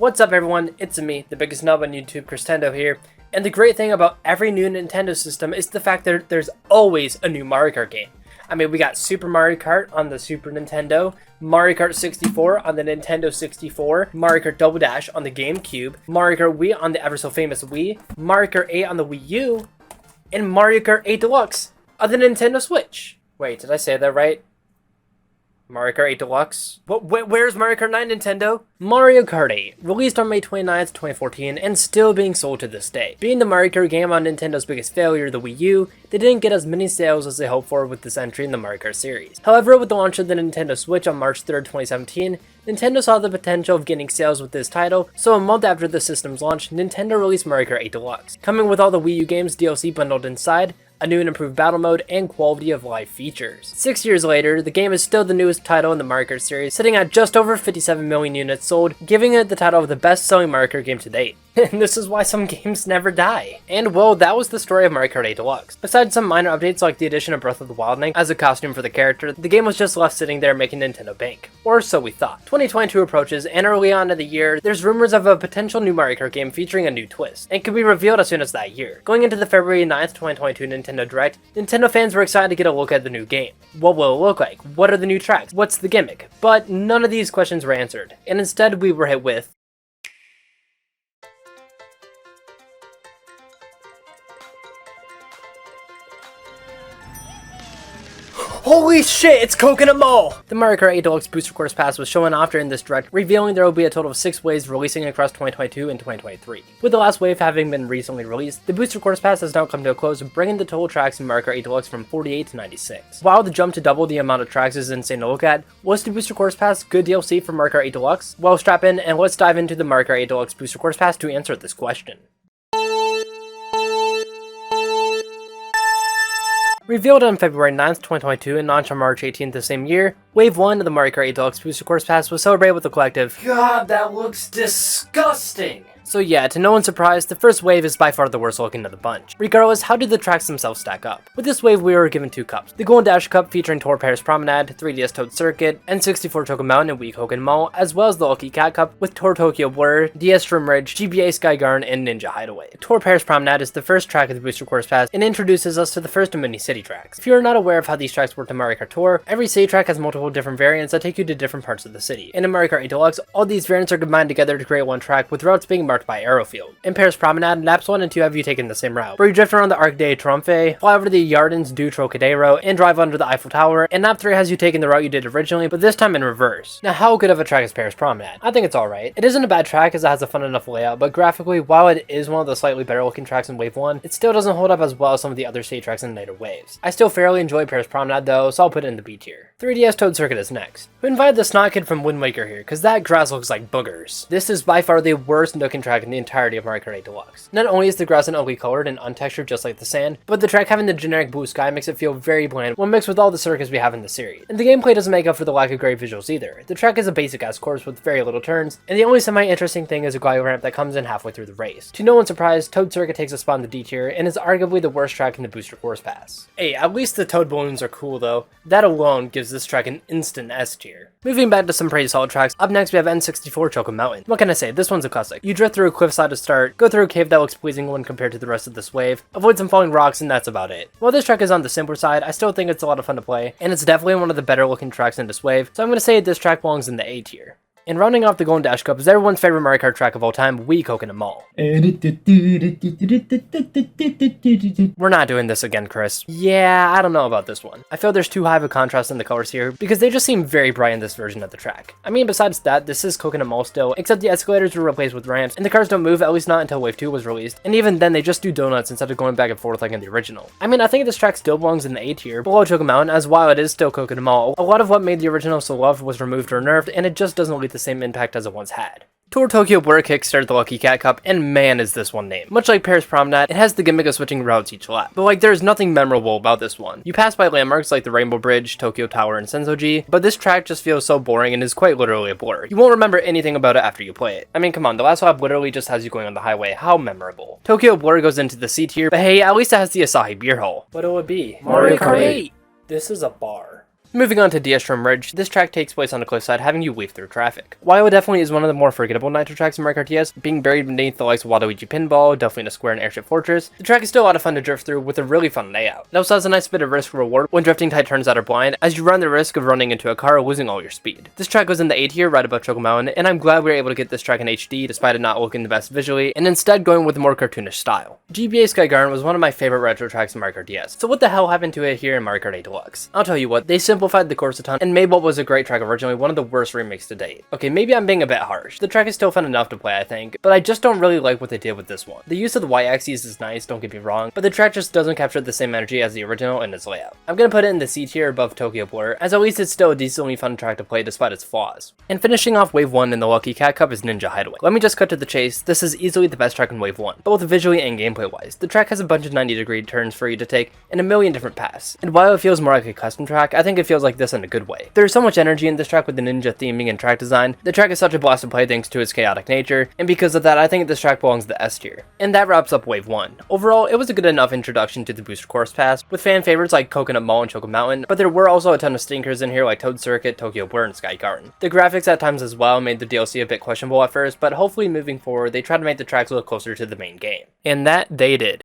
What's up everyone, it's me, the biggest nub on YouTube, Christendo here, and the great thing about every new Nintendo system is the fact that there's always a new Mario Kart game. I mean, we got Super Mario Kart on the Super Nintendo, Mario Kart 64 on the Nintendo 64, Mario Kart Double Dash on the GameCube, Mario Kart Wii on the ever so famous Wii, Mario Kart 8 on the Wii U, and Mario Kart 8 Deluxe on the Nintendo Switch. Wait, did I say that right? Mario Kart 8 Deluxe? Where's Mario Kart 9, Nintendo? Mario Kart 8, released on May 29th, 2014, and still being sold to this day. Being the Mario Kart game on Nintendo's biggest failure, the Wii U, they didn't get as many sales as they hoped for with this entry in the Mario Kart series. However, with the launch of the Nintendo Switch on March 3rd, 2017, Nintendo saw the potential of getting sales with this title, so a month after the system's launch, Nintendo released Mario Kart 8 Deluxe, coming with all the Wii U games DLC bundled inside, a new and improved battle mode, and quality of life features. 6 years later, the game is still the newest title in the Mario Kart series, sitting at just over 57 million units sold, giving it the title of the best-selling Mario Kart game to date. And this is why some games never die. And well, that was the story of Mario Kart 8 Deluxe. Besides some minor updates like the addition of Breath of the Wild Link as a costume for the character, the game was just left sitting there making Nintendo bank. Or so we thought. 2022 approaches, and early on in the year, there's rumors of a potential new Mario Kart game featuring a new twist, and could be revealed as soon as that year. Going into the February 9th, 2022 Nintendo Direct, Nintendo fans were excited to get a look at the new game. What will it look like? What are the new tracks? What's the gimmick? But none of these questions were answered, and instead we were hit with holy shit, it's Coconut Mall! The Mario Kart 8 Deluxe Booster Course Pass was shown after in this direct, revealing there will be a total of 6 waves releasing across 2022 and 2023. With the last wave having been recently released, the Booster Course Pass has now come to a close, bringing the total tracks in Mario Kart 8 Deluxe from 48 to 96. While the jump to double the amount of tracks is insane to look at, was the Booster Course Pass good DLC for Mario Kart 8 Deluxe? Well, strap in and let's dive into the Mario Kart 8 Deluxe Booster Course Pass to answer this question. Revealed on February 9th, 2022 and launched on March 18th the same year, Wave 1 of the Mario Kart 8 Deluxe Booster Course Pass was celebrated with a collective "God, that looks disgusting!" So yeah, to no one's surprise, the first wave is by far the worst looking of the bunch. Regardless, how did the tracks themselves stack up? With this wave, we were given 2 cups. The Golden Dash Cup featuring Tour Paris Promenade, 3DS Toad Circuit, N64 Choco Mountain and Wii Coconut Mall, as well as the Lucky Cat Cup with Tour Tokyo Blur, DS Shroom Ridge, GBA Sky Garden, and Ninja Hideaway. Tour Paris Promenade is the first track of the Booster Course Pass and introduces us to the first of many city tracks. If you are not aware of how these tracks work in Mario Kart Tour, every city track has multiple different variants that take you to different parts of the city. And in Mario Kart 8 Deluxe, all these variants are combined together to create one track with routes being marked by arrow field. In Paris Promenade, laps 1 and 2 have you taken the same route, where you drift around the Arc de Triomphe, fly over the Jardins du Trocadero, and drive under the Eiffel Tower, and lap 3 has you taken the route you did originally, but this time in reverse. Now, how good of a track is Paris Promenade? I think it's alright. It isn't a bad track as it has a fun enough layout, but graphically, while it is one of the slightly better looking tracks in Wave 1, it still doesn't hold up as well as some of the other state tracks in later waves. I still fairly enjoy Paris Promenade though, so I'll put it in the B tier. 3DS Toad Circuit is next. We invited the Snot Kid from Wind Waker here, cause that grass looks like boogers. This is by far the worst looking track in the entirety of Mario Kart 8 Deluxe. Not only is the grass an ugly colored and untextured just like the sand, but the track having the generic blue sky makes it feel very bland when mixed with all the circuits we have in the series. And the gameplay doesn't make up for the lack of great visuals either. The track is a basic ass course with very little turns, and the only semi-interesting thing is a glide ramp that comes in halfway through the race. To no one's surprise, Toad Circuit takes a spot in the D tier and is arguably the worst track in the Booster Course Pass. Hey, at least the Toad balloons are cool though. That alone gives this track an instant S tier. Moving back to some pretty solid tracks, up next we have N64 Choco Mountain. What can I say, this one's a classic. You drift through a cliffside to start, go through a cave that looks pleasing when compared to the rest of this wave, avoid some falling rocks, and that's about it. While this track is on the simpler side, I still think it's a lot of fun to play, and it's definitely one of the better looking tracks in this wave, so I'm gonna say this track belongs in the A tier. And rounding off the Golden Dash Cup is everyone's favorite Mario Kart track of all time, Wii Coconut Mall. We're not doing this again, Chris. Yeah, I don't know about this one. I feel there's too high of a contrast in the colors here, because they just seem very bright in this version of the track. I mean, besides that, this is Coconut Mall still, except the escalators were replaced with ramps, and the cars don't move, at least not until Wave 2 was released, and even then they just do donuts instead of going back and forth like in the original. I mean, I think this track still belongs in the A tier, below Choco Mountain, as while it is still Coconut Mall, a lot of what made the original so loved was removed or nerfed, and it just doesn't leave the same impact as it once had. Tour Tokyo Blur kickstarted the Lucky Cat Cup, and man is this one named. Much like Paris Promenade, it has the gimmick of switching routes each lap, but like there's nothing memorable about this one. You pass by landmarks like the Rainbow Bridge, Tokyo Tower, and Sensoji, but this track just feels so boring and is quite literally a blur. You won't remember anything about it after you play it. I mean, come on, the last lap literally just has you going on the highway, how memorable. Tokyo Blur goes into the C tier, but hey, at least it has the Asahi Beer Hall. What'll it be? Mario Kart 8! This is a bar. Moving on to DS Drum Ridge, this track takes place on a cliffside, having you weave through traffic. While it definitely is one of the more forgettable nitro tracks in Mario Kart DS, being buried beneath the likes of Waluigi Pinball, definitely in a square and airship fortress, the track is still a lot of fun to drift through with a really fun layout. It also has a nice bit of risk reward when drifting tight turns that are blind, as you run the risk of running into a car or losing all your speed. This track was in the A tier right above Choco Mountain, and I'm glad we were able to get this track in HD despite it not looking the best visually, and instead going with a more cartoonish style. GBA Sky Garden was one of my favorite retro tracks in Mario Kart DS, so what the hell happened to it here in Mario Kart 8 Deluxe? I'll tell you what, they simplified the course a ton and made what was a great track originally one of the worst remakes to date. Okay, maybe I'm being a bit harsh. The track is still fun enough to play, I think, but I just don't really like what they did with this one. The use of the Y-axis is nice, don't get me wrong, but the track just doesn't capture the same energy as the original in its layout. I'm gonna put it in the C tier above Tokyo Blur, as at least it's still a decently fun track to play despite its flaws. And finishing off Wave 1 in the Lucky Cat Cup is Ninja Hideaway. Let me just cut to the chase, this is easily the best track in Wave 1, both visually and gameplay wise. The track has a bunch of 90-degree turns for you to take and a million different paths, and while it feels more like a custom track, I think it feels like this in a good way. There's so much energy in this track with the ninja theming and track design. The track is such a blast to play thanks to its chaotic nature, and because of that I think this track belongs to the S tier. And that wraps up Wave 1. Overall, it was a good enough introduction to the Booster Course Pass, with fan favorites like Coconut Mall and Choco Mountain, but there were also a ton of stinkers in here like Toad Circuit, Tokyo Blur, and Sky Garden. The graphics at times as well made the DLC a bit questionable at first, but hopefully moving forward they try to make the tracks look closer to the main game. And that they did.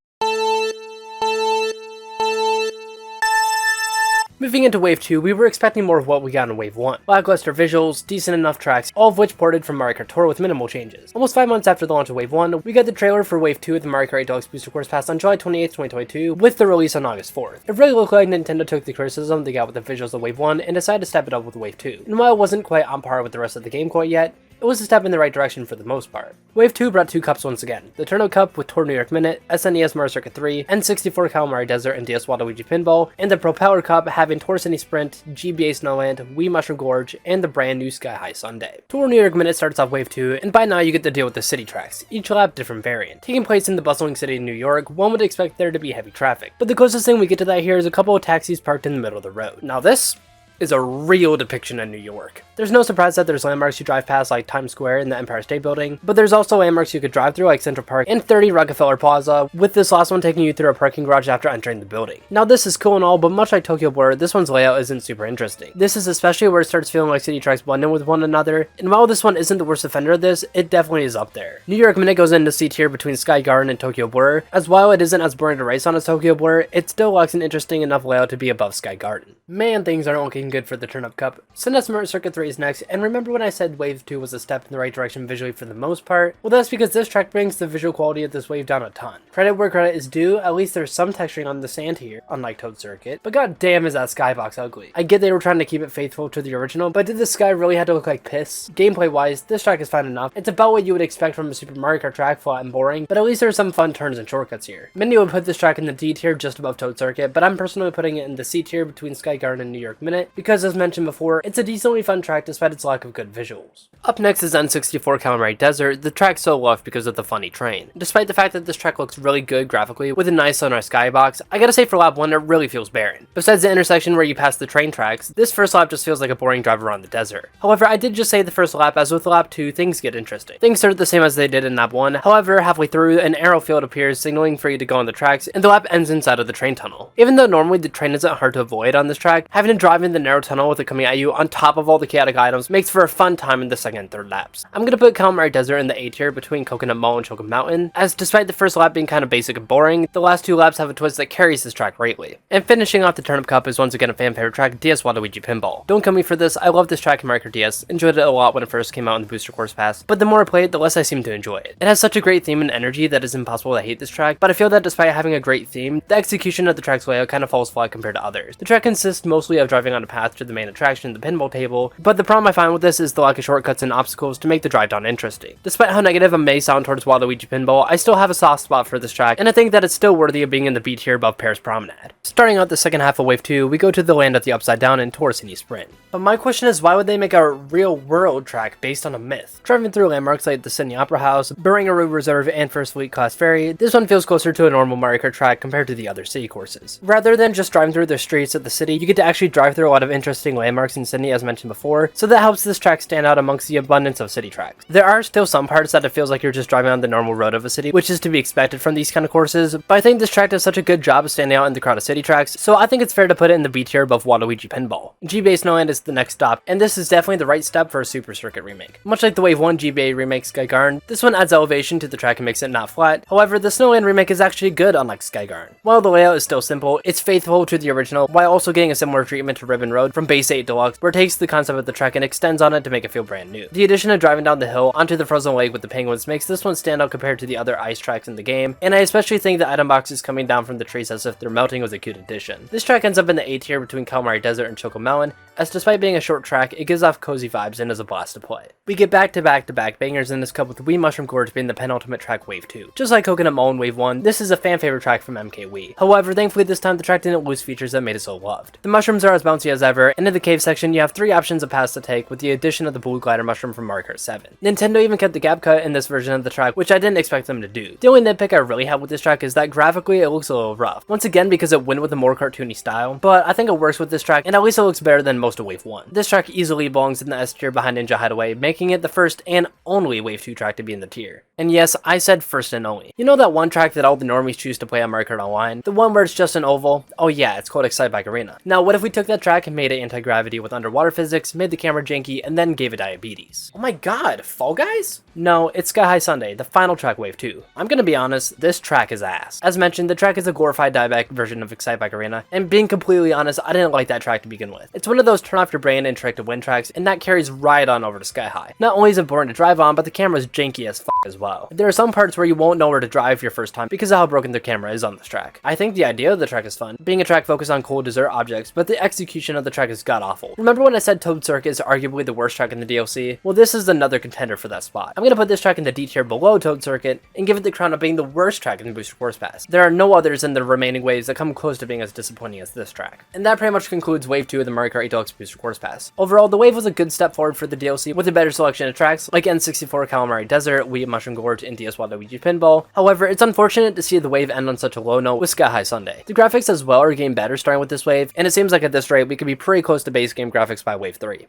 Moving into Wave 2, we were expecting more of what we got in Wave 1. Lackluster visuals, decent enough tracks, all of which ported from Mario Kart Tour with minimal changes. Almost 5 months after the launch of Wave 1, we got the trailer for Wave 2 of the Mario Kart 8 Deluxe Booster Course Pass on July 28th, 2022, with the release on August 4th. It really looked like Nintendo took the criticism they got with the visuals of Wave 1 and decided to step it up with Wave 2. And while it wasn't quite on par with the rest of the game quite yet, it was a step in the right direction for the most part. Wave 2 brought 2 cups once again. The Turnip Cup with Tour New York Minute, SNES Mario Circuit 3, N64 Calamari Desert, and DS Waluigi Pinball, and the Propeller Cup having Tour City Sprint, GBA Snowland, Wii Mushroom Gorge, and the brand new Sky High Sundae. Tour New York Minute starts off Wave 2, and by now you get to deal with the city tracks, each lap different variant. Taking place in the bustling city of New York, one would expect there to be heavy traffic, but the closest thing we get to that here is a couple of taxis parked in the middle of the road. Now this is a real depiction of New York. There's no surprise that there's landmarks you drive past like Times Square and the Empire State Building, but there's also landmarks you could drive through like Central Park and 30 Rockefeller Plaza, with this last one taking you through a parking garage after entering the building. Now this is cool and all, but much like Tokyo Blur, this one's layout isn't super interesting. This is especially where it starts feeling like city tracks blend in with one another, and while this one isn't the worst offender of this, it definitely is up there. New York Minute goes into C tier between Sky Garden and Tokyo Blur, as while it isn't as boring to race on as Tokyo Blur, it still lacks an interesting enough layout to be above Sky Garden. Man, things aren't looking good for the Turnip Cup. SNES Mario Circuit 3 is next, and remember when I said Wave 2 was a step in the right direction visually for the most part? Well, that's because this track brings the visual quality of this wave down a ton. Credit where credit is due, at least there's some texturing on the sand here, unlike Toad Circuit, but god damn is that skybox ugly. I get they were trying to keep it faithful to the original, but did the sky really have to look like piss? Gameplay wise, this track is fine enough. It's about what you would expect from a Super Mario Kart track, flat and boring, but at least there's some fun turns and shortcuts here. Many would put this track in the D tier just above Toad Circuit, but I'm personally putting it in the C tier between Sky Garden and New York Minute, because as mentioned before, it's a decently fun track despite its lack of good visuals. Up next is N64 Calamari Desert. The track's so loved because of the funny train. Despite the fact that this track looks really good graphically with a nice sunrise skybox, I gotta say for lap 1 it really feels barren. Besides the intersection where you pass the train tracks, this first lap just feels like a boring drive around the desert. However, I did just say the first lap, as with lap 2, things get interesting. Things start the same as they did in lap 1, however, halfway through, an arrow field appears signaling for you to go on the tracks, and the lap ends inside of the train tunnel. Even though normally the train isn't hard to avoid on this track, having to drive in the narrow tunnel with it coming at you on top of all the chaotic items makes for a fun time in the second and third laps. I'm gonna put Calamari Desert in the A tier between Coconut Mall and Choco Mountain, as despite the first lap being kind of basic and boring, the last 2 laps have a twist that carries this track greatly. And finishing off the Turnip Cup is once again a fan favorite track, DS Waluigi Pinball. Don't come me for this, I love this track in Mario Kart DS, enjoyed it a lot when it first came out in the Booster Course Pass, but the more I play it, the less I seem to enjoy it. It has such a great theme and energy that it's impossible to hate this track, but I feel that despite having a great theme, the execution of the track's layout kind of falls flat compared to others. The track consists mostly of driving on a path to the main attraction, the pinball table, but the problem I find with this is the lack of shortcuts and obstacles to make the drive down interesting. Despite how negative I may sound towards Waluigi Pinball, I still have a soft spot for this track, and I think that it's still worthy of being in the B tier above Paris Promenade. Starting out the second half of Wave 2, we go to the land of the Upside Down and Tour City Sprint. But my question is, why would they make a real world track based on a myth? Driving through landmarks like the Sydney Opera House, Barangaroo Reserve, and First Fleet Class Ferry, this one feels closer to a normal Mario Kart track compared to the other city courses. Rather than just driving through the streets of the city, you get to actually drive through a lot of of interesting landmarks in Sydney as mentioned before, so that helps this track stand out amongst the abundance of city tracks. There are still some parts that it feels like you're just driving on the normal road of a city, which is to be expected from these kind of courses, but I think this track does such a good job of standing out in the crowd of city tracks, so I think it's fair to put it in the B tier above Waluigi Pinball. GBA Snowland is the next stop, and this is definitely the right step for a Super Circuit remake. Much like the Wave 1 GBA remake Skygarn, this one adds elevation to the track and makes it not flat. However, the Snowland remake is actually good unlike Skygarn. While the layout is still simple, it's faithful to the original while also getting a similar treatment to Ribbon Road from Base 8 Deluxe, where it takes the concept of the track and extends on it to make it feel brand new. The addition of driving down the hill onto the frozen lake with the penguins makes this one stand out compared to the other ice tracks in the game, and I especially think the item boxes coming down from the trees as if they're melting was a cute addition. This track ends up in the A tier between Calamari Desert and Choco Melon, as despite being a short track, it gives off cozy vibes and is a blast to play. We get back-to-back-to-back bangers in this cup with Wii Mushroom Gorge being the penultimate track Wave 2. Just like Coconut Mall in Wave 1, this is a fan favorite track from MK Wii. However, thankfully this time the track didn't lose features that made it so loved. The mushrooms are as bouncy as ever, and in the cave section you have 3 options of paths to take with the addition of the blue glider mushroom from Mario Kart 7. Nintendo even kept the gap cut in this version of the track, which I didn't expect them to do. The only nitpick I really have with this track is that graphically it looks a little rough. Once again because it went with a more cartoony style, but I think it works with this track and at least it looks better than most of Wave 1. This track easily belongs in the S tier behind Ninja Hideaway, making it the first and only Wave 2 track to be in the tier. And yes, I said first and only. You know that one track that all the normies choose to play on Mario Kart Online? The one where it's just an oval? Oh yeah, it's called Excitebike Arena. Now what if we took that track and made it anti-gravity with underwater physics, made the camera janky, and then gave it diabetes? Oh my god, Fall Guys? No, it's Sky High Sunday, the final track Wave 2. I'm gonna be honest, this track is ass. As mentioned, the track is a glorified dieback version of Excitebike Arena, and being completely honest, I didn't like that track to begin with. It's one of those turn off your brain and trick to win tracks, and that carries right on over to Sky High. Not only is it boring to drive on, but the camera is janky as fuck as well. There are some parts where you won't know where to drive your first time because of how broken the camera is on this track. I think the idea of the track is fun, being a track focused on cool dessert objects, but the execution of the track is god-awful. Remember when I said Toad Circuit is arguably the worst track in the DLC? Well, this is another contender for that spot. I'm gonna put this track in the D tier below Toad Circuit and give it the crown of being the worst track in the Booster Course Pass. There are no others in the remaining waves that come close to being as disappointing as this track. And that pretty much concludes Wave 2 of the Mario Kart 8 Deluxe Booster Course Pass. Overall, the wave was a good step forward for the DLC with a better selection of tracks like N64 Calamari Desert, Wii Mushroom Gorge, and DS Waluigi Pinball. However, it's unfortunate to see the wave end on such a low note with Sky High Sunday. The graphics as well are getting better starting with this wave, and it seems like at this rate we could be pretty close to base game graphics by Wave 3.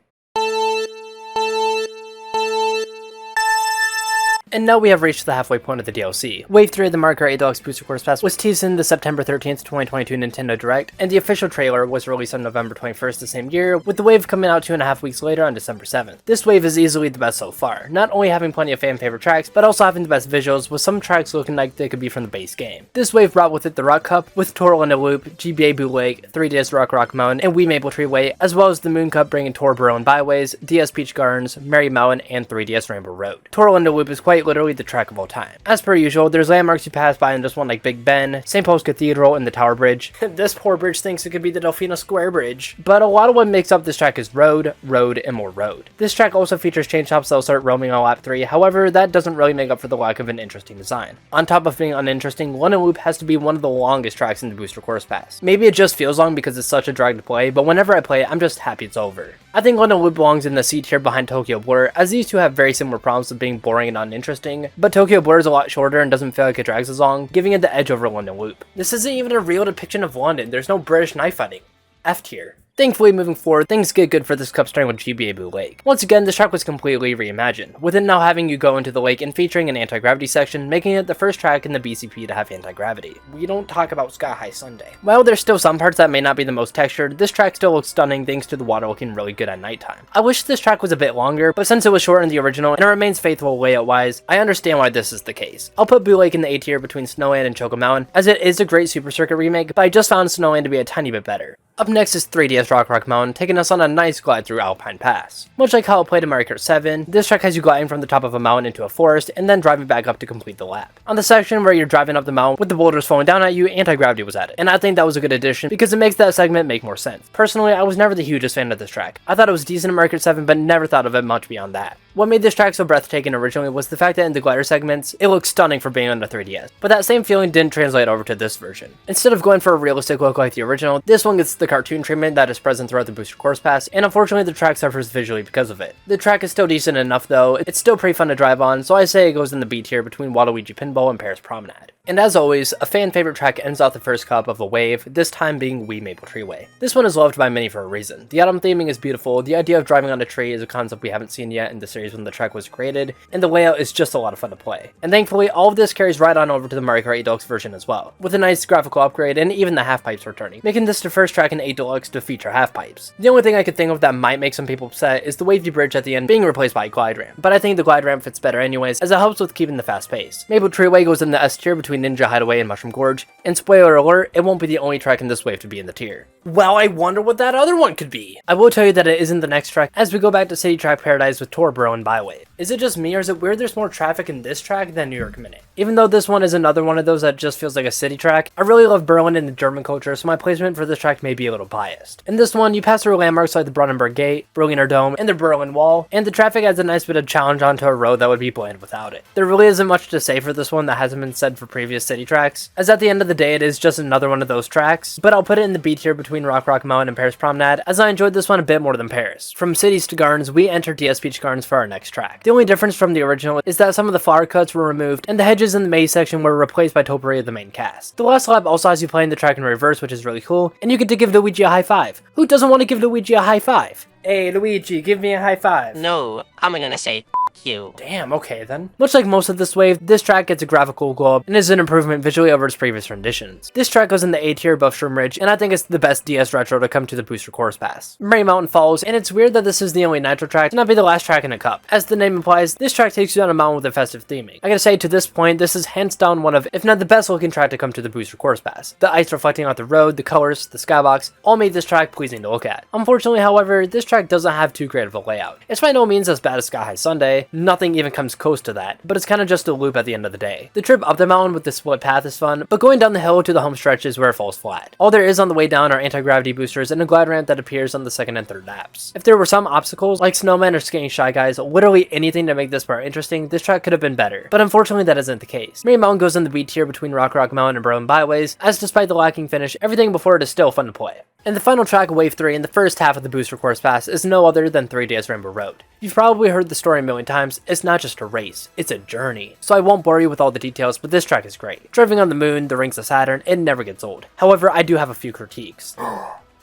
And now we have reached the halfway point of the DLC. Wave 3 of the Mario Kart 8 Deluxe Booster Course Pass was teased in the September 13th, 2022 Nintendo Direct, and the official trailer was released on November 21st the same year, with the wave coming out 2.5 weeks later on December 7th. This wave is easily the best so far, not only having plenty of fan favorite tracks, but also having the best visuals, with some tracks looking like they could be from the base game. This wave brought with it the Rock Cup, with Toral in a Loop, GBA Blue Lake, 3DS Rock Mountain, and Wii Maple Tree Way, as well as the Moon Cup bringing Tour Burrow and Byways, DS Peach Gardens, Merry Mountain, and 3DS Rainbow Road. Toral in a Loop is quite literally the track of all time. As per usual, there's landmarks you pass by in this one like Big Ben, St. Paul's Cathedral, and the Tower Bridge. This poor bridge thinks it could be the Delfino Square Bridge. But a lot of what makes up this track is road, and more road. This track also features chain shops that'll start roaming on lap 3, however, that doesn't really make up for the lack of an interesting design. On top of being uninteresting, London Loop has to be one of the longest tracks in the Booster Course Pass. Maybe it just feels long because it's such a drag to play, but whenever I play it, I'm just happy it's over. I think London Loop belongs in the C tier behind Tokyo Blur, as these two have very similar problems of being boring and uninteresting, but Tokyo Blur is a lot shorter and doesn't feel like it drags as long, giving it the edge over London Loop. This isn't even a real depiction of London, there's no British knife fighting. F tier. Thankfully, moving forward, things get good for this cup starting with GBA Blue Lake. Once again, this track was completely reimagined, with it now having you go into the lake and featuring an anti-gravity section, making it the first track in the BCP to have anti-gravity. We don't talk about Sky High Sunday. While there's still some parts that may not be the most textured, this track still looks stunning thanks to the water looking really good at nighttime. I wish this track was a bit longer, but since it was short in the original and it remains faithful layout-wise, I understand why this is the case. I'll put Blue Lake in the A tier between Snowland and Choco Mountain, as it is a great Super Circuit remake, but I just found Snowland to be a tiny bit better. Up next is 3DS Rock Mountain, taking us on a nice glide through Alpine Pass. Much like how it played in Mario Kart 7, this track has you gliding from the top of a mountain into a forest, and then driving back up to complete the lap. On the section where you're driving up the mountain with the boulders falling down at you, anti-gravity was added, and I think that was a good addition because it makes that segment make more sense. Personally, I was never the hugest fan of this track. I thought it was decent in Mario Kart 7, but never thought of it much beyond that. What made this track so breathtaking originally was the fact that in the glider segments, it looked stunning for being on the 3DS, but that same feeling didn't translate over to this version. Instead of going for a realistic look like the original, this one gets the cartoon treatment that is present throughout the Booster Course Pass, and unfortunately the track suffers visually because of it. The track is still decent enough though, it's still pretty fun to drive on, so I say it goes in the B tier between Waluigi Pinball and Paris Promenade. And as always, a fan favorite track ends off the first cup of a wave, this time being Wee Maple Tree Way. This one is loved by many for a reason. The autumn theming is beautiful, the idea of driving on a tree is a concept we haven't seen yet in the series when the track was created, and the layout is just a lot of fun to play. And thankfully, all of this carries right on over to the Mario Kart 8 Deluxe version as well, with a nice graphical upgrade and even the half pipes returning, making this the first track in 8 Deluxe to feature half pipes. The only thing I could think of that might make some people upset is the wavy bridge at the end being replaced by a glide ramp, but I think the glide ramp fits better anyways, as it helps with keeping the fast pace. Maple Tree Way goes in the S tier between Ninja Hideaway and Mushroom Gorge, and spoiler alert, it won't be the only track in this wave to be in the tier. Well, I wonder what that other one could be. I will tell you that it isn't the next track, as we go back to City Track Paradise with Torboro and Byway. Is it just me, or is it weird there's more traffic in this track than New York Minute? Even though this one is another one of those that just feels like a city track, I really love Berlin and the German culture, so my placement for this track may be a little biased. In this one, you pass through landmarks like the Brandenburg Gate, Berliner Dome, and the Berlin Wall, and the traffic adds a nice bit of challenge onto a road that would be bland without it. There really isn't much to say for this one that hasn't been said for previous city tracks, as at the end of the day it is just another one of those tracks, but I'll put it in the B tier between Rock Mountain and Paris Promenade, as I enjoyed this one a bit more than Paris. From cities to gardens, we enter DS Beach Gardens for our next track. The only difference from the original is that some of the flower cuts were removed, and the hedges in the maze section were replaced by topiary of the main cast. The last lap also has you playing the track in reverse, which is really cool, and you get to give Luigi a high five. Who doesn't want to give Luigi a high five? Hey Luigi, give me a high five. No, I'm gonna say you. Damn, okay then. Much like most of this wave, this track gets a graphical glow up and is an improvement visually over its previous renditions. This track goes in the A tier above Shroom Ridge, and I think it's the best DS retro to come to the Booster Course Pass. Murray Mountain follows, and it's weird that this is the only Nitro track to not be the last track in a cup. As the name implies, this track takes you down a mountain with a festive theming. I gotta say, to this point, this is hands down one of, if not the best looking track to come to the Booster Course Pass. The ice reflecting off the road, the colors, the skybox, all made this track pleasing to look at. Unfortunately, however, this track doesn't have too great of a layout. It's by no means as bad as Sky High Sunday, nothing even comes close to that, but it's kind of just a loop at the end of the day. The trip up the mountain with the split path is fun, but going down the hill to the home stretch is where it falls flat. All there is on the way down are anti-gravity boosters and a glide ramp that appears on the second and third laps. If there were some obstacles, like snowmen or skating shy guys, literally anything to make this part interesting, this track could have been better, but unfortunately that isn't the case. Mary Mountain goes in the B tier between Rock Mountain and Berlin Byways, as despite the lacking finish, everything before it is still fun to play. And the final track, Wave 3, in the first half of the Booster Course Pass is no other than 3DS Rainbow Road. You've probably heard the story a million times, it's not just a race, it's a journey. So I won't bore you with all the details, but this track is great. Driving on the moon, the rings of Saturn, it never gets old. However, I do have a few critiques.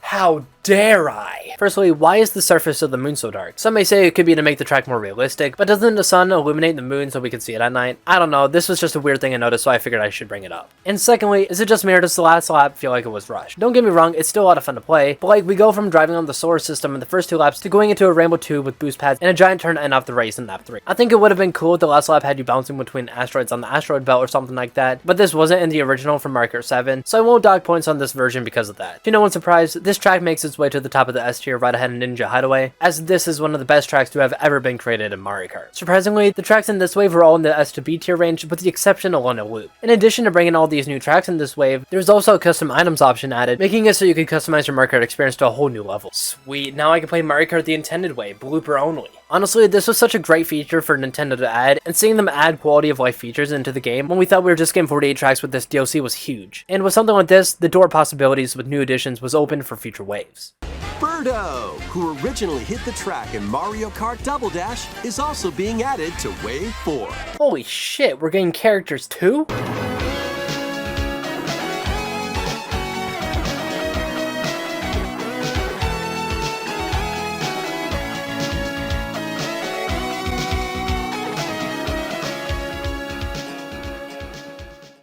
How dare I? Firstly, why is the surface of the moon so dark? Some may say it could be to make the track more realistic, but doesn't the sun illuminate the moon so we can see it at night? I don't know, this was just a weird thing I noticed, so I figured I should bring it up. And secondly, is it just me or does the last lap feel like it was rushed? Don't get me wrong, it's still a lot of fun to play, but like we go from driving on the solar system in the first 2 laps to going into a Rainbow 2 with boost pads and a giant turn to end off the race in lap 3. I think it would have been cool if the last lap had you bouncing between asteroids on the asteroid belt or something like that, but this wasn't in the original from Mario Kart 7, so I won't dock points on this version because of that. To no one's surprise, this track makes its way to the top of the S tier right ahead of Ninja Hideaway, as this is one of the best tracks to have ever been created in Mario Kart. Surprisingly, the tracks in this wave are all in the S to B tier range, with the exception of Luna Loop. In addition to bringing all these new tracks in this wave, there's also a custom items option added, making it so you can customize your Mario Kart experience to a whole new level. Sweet, now I can play Mario Kart the intended way, blooper only. Honestly, this was such a great feature for Nintendo to add, and seeing them add quality of life features into the game when we thought we were just getting 48 tracks with this DLC was huge. And with something like this, the door of possibilities with new additions was open for future waves. Birdo, who originally hit the track in Mario Kart Double Dash, is also being added to Wave 4. Holy shit, we're getting characters too?